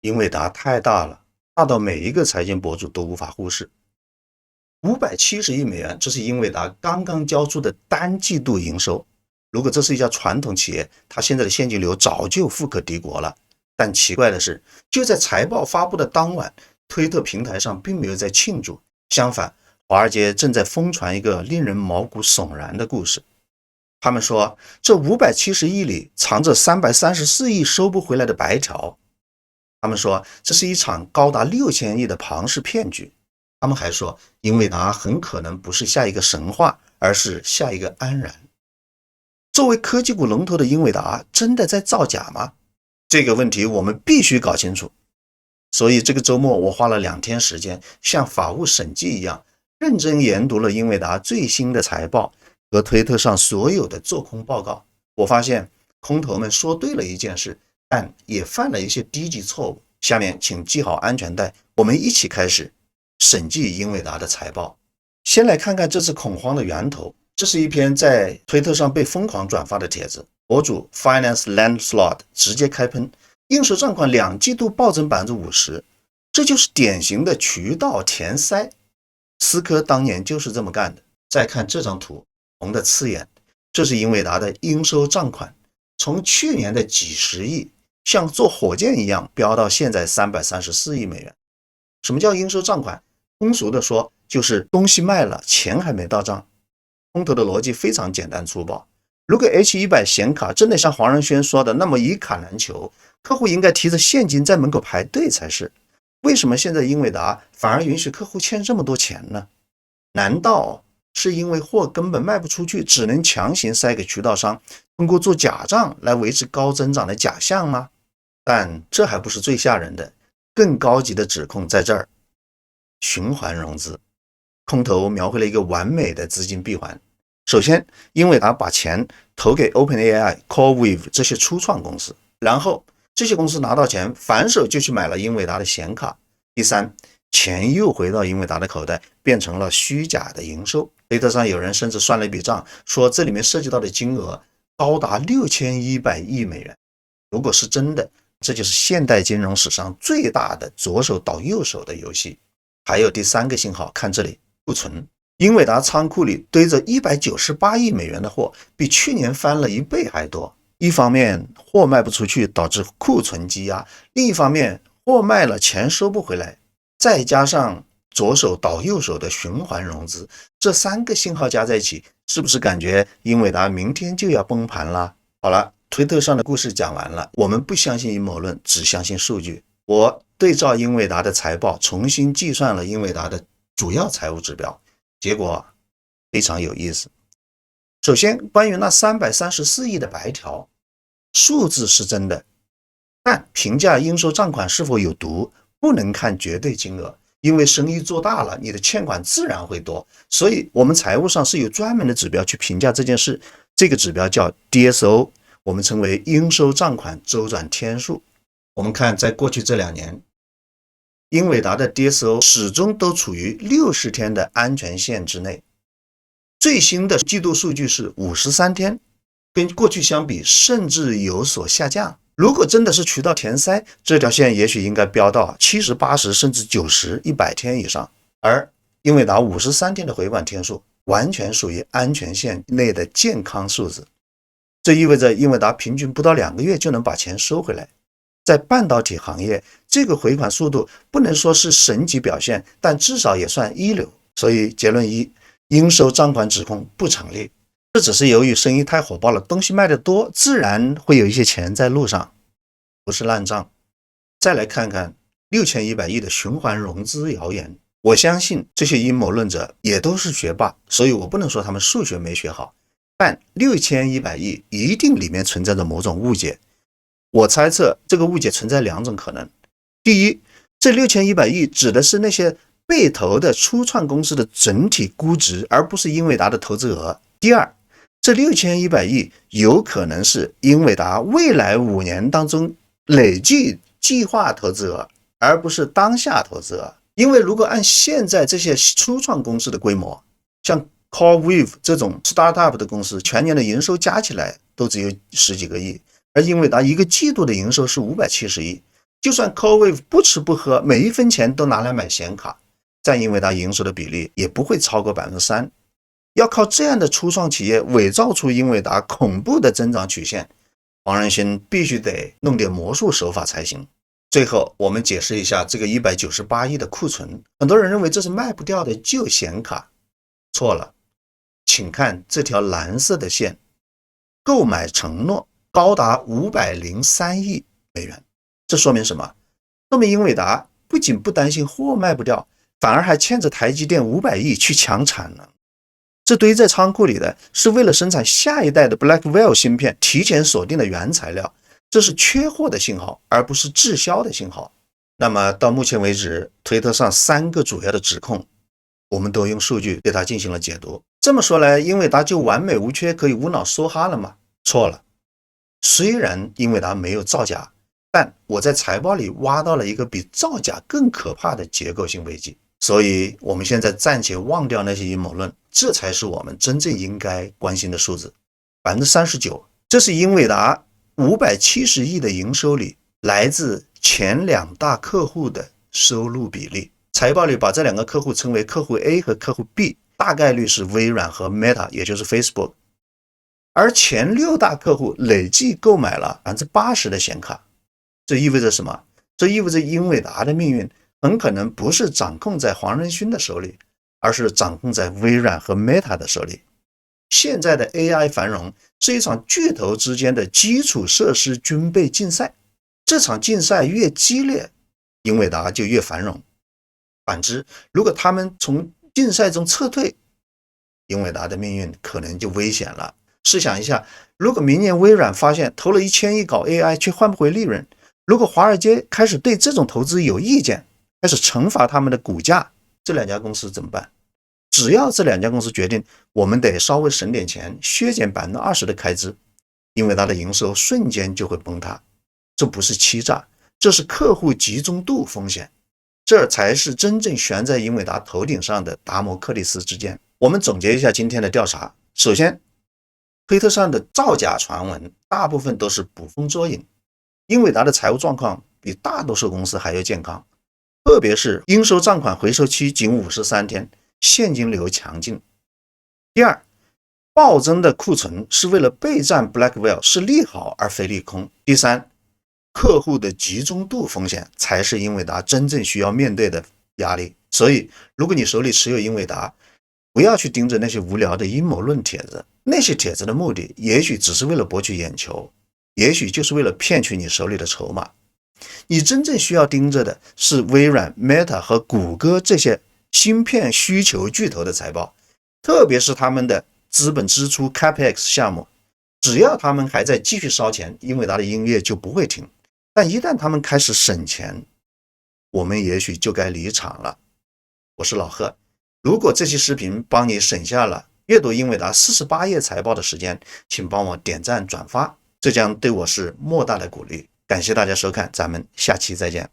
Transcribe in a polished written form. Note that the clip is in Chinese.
英偉達太大了，大到每一个財經博主都無法忽視。570億美元，這是英偉達剛剛交出的單季度營收。如果這是一家傳統企業，它現在的現金流早就富可敵國了。但奇怪的是，就在財報發布的當晚，推特平台上並沒有在慶祝，相反，華爾街正在瘋傳一個令人毛骨悚然的故事。他們說，這570億裡藏着334億收不回來的白條。他們說，這是一場高達6000億的龐氏騙局。他們還說，英偉達很可能不是下一個神話，而是下一個安然。作為科技股龍頭的英偉達，真的在造假嗎？這個問題我們必須搞清楚。所以這個周末我花了2天時間，像法務審計一樣，認真研讀了英偉達最新的財報和推特上所有的做空報告。我發現空頭們說對了一件事，但也犯了一些低級錯誤。下面請繫好安全帶，我們一起開始審計英偉達的財報。先來看看這次恐慌的源頭。這是一篇在推特上被瘋狂轉發的帖子，博主 Finance Landslot 直接開噴，應收賬款2季度暴增 50%， 這就是典型的渠道填塞。思科當年就是這麼幹的。再看這張圖，紅的刺眼，這是英偉達的應收賬款，從去年的幾十億像坐火箭一樣飆到現在334億美元。什麼叫應收賬款？通俗的說，就是東西賣了，錢還沒到賬。空頭的邏輯非常簡單粗暴。如果 H100 顯卡真的像黃仁勳說的那麼一卡難求，客戶應該提着現金在門口排隊才是。為什麼現在英偉達反而允許客戶欠這麼多錢呢？難道是因為貨根本賣不出去，只能強行塞給渠道商，通過做假賬來維持高增長的假象嗎？但這還不是最嚇人的，更高級的指控在這兒：循環融資。空頭描繪了一個完美的資金閉環。首先，英偉達把錢投給 OpenAI、CoreWeave 這些初創公司，然後這些公司拿到錢，反手就去買了英偉達的顯卡。第三，錢又回到英偉達的口袋，變成了虛假的營收。推特上有人甚至算了一筆賬，說這裡面涉及到的金額高達6100億美元。如果是真的，這就是現代金融史上最大的左手倒右手的遊戲。還有第三個信號，看這裡，庫存。英偉達倉庫裡堆着198億美元的貨，比去年翻了1倍還多。一方面貨賣不出去，導致庫存積壓；另一方面貨賣了，錢收不回來，再加上左手倒右手的循環融資，這3個信號加在一起，是不是感覺英偉達明天就要崩盤了？好了，推特上的故事講完了，我們不相信陰謀論，只相信數據。我對照英偉達的財報，重新計算了英偉達的主要財務指標。結果非常有意思。首先，關於那334億的白條，數字是真的，但評價應收賬款是否有毒，不能看絕對金額，因為生意做大了，你的欠款自然會多。所以我們財務上是有專門的指標去評價這件事，這個指標叫 DSO， 我們稱為應收賬款週轉天數。我們看，在過去這2年，英偉達的 DSO 始終都處於60天的安全線之內，最新的季度數據是53天，跟過去相比甚至有所下降。如果真的是渠道填塞，這條線也許應該飆到70、80甚至90、100天以上。而英偉達53天的回款天數完全屬於安全線內的健康數字，這意味着英偉達平均不到2個月就能把錢收回來。在半導體行業，這個回款速度不能說是神級表現，但至少也算一流。所以結論一，應收賬款指控不成立。這只是由於生意太火爆了，東西賣得多，自然會有一些錢在路上，不是爛賬。再來看看6100億的循環融資謠言，我相信這些陰謀論者也都是學霸，所以我不能說他們數學沒學好，但6100億一定裡面存在着某種誤解。我猜測這個誤解存在2種可能。第一，這6100億指的是那些被投的初創公司的整體估值，而不是英偉達的投資額。第二，這6100億有可能是英偉達未來5年當中累計計劃投資額，而不是當下投資額。因為如果按現在這些初創公司的規模，像 CoreWeave 這種 startup 的公司，全年的營收加起來都只有10幾個億。而英偉達1個季度的營收是570億，就算 CoreWeave 不吃不喝，每一分錢都拿來買顯卡，占英偉達營收的比例也不會超過 3%。要靠這樣的初創企業偽造出英偉達恐怖的增長曲線，黃仁勳必須得弄點魔術手法才行。最後，我們解釋一下這個198億的庫存，很多人認為這是賣不掉的舊顯卡，錯了。請看這條藍色的線，購買承諾高達503億美元。這說明什麼？說明英偉達不僅不擔心貨賣不掉，反而還欠着台積電500億去搶產能。這堆在倉庫裡的是為了生產下一代的 Blackwell 芯片提前鎖定的原材料，這是缺貨的信號，而不是滯銷的信號。那麼到目前為止，推特上3個主要的指控，我們都用數據對它進行了解讀。這麼說來，英偉達就完美無缺，可以無腦梭哈了嗎？錯了。雖然英偉達沒有造假，但我在財報裡挖到了一個比造假更可怕的結構性危機。所以我們現在暫且忘掉那些陰謀論，這才是我們真正應該關心的數字。39%，這是英偉達570億的營收裡來自前2大客戶的收入比例。財報裡把這2個客戶稱為客戶 A 和客戶 B， 大概率是微軟和 Meta， 也就是 Facebook。而前6大客戶累計購買了 80% 的顯卡。這意味着什麼？這意味着英偉達的命運很可能不是掌控在黄仁勳的手裡，而是掌控在微軟和 Meta 的手裡。現在的 AI 繁榮是一場巨頭之間的基礎設施軍備競賽，這場競賽越激烈，英偉達就越繁榮。反之，如果他們從競賽中撤退，英偉達的命運可能就危險了。試想一下，如果明年微軟發現投了1000億搞 AI 卻換不回利潤，如果華爾街開始對這種投資有意見，開始懲罰他們的股價，這2家公司怎麼辦？只要這2家公司決定我們得稍微省點錢，削減 20% 的開支，英偉達的營收瞬間就會崩塌。這不是欺詐，這是客戶集中度風險，這才是真正懸在英偉達頭頂上的達摩克里斯之劍。我們總結一下今天的調查。首先，推特上的造假傳聞大部分都是捕風捉影，英偉達的財務狀況比大多數公司還要健康，特別是應收賬款回收期僅53天，現金流強勁。第二，暴增的庫存是為了備戰 Blackwell， 是利好而非利空。第三，客戶的集中度風險才是英偉達真正需要面對的壓力。所以，如果你手裡持有英偉達，不要去盯着那些無聊的陰謀論帖子，那些帖子的目的也許只是為了博取眼球，也許就是為了騙取你手裡的籌碼。你真正需要盯着的是微軟、Meta 和谷歌這些芯片需求巨頭的財報，特別是他們的資本支出 CapEx 項目。只要他們還在繼續燒錢，英偉達的音樂就不會停。但一旦他們開始省錢，我們也許就該離場了。我是老賀，如果這期視頻幫你省下了閱讀英偉達48頁財報的時間，請幫我點讚轉發，這將對我是莫大的鼓勵。感謝大家收看，咱們下期再見。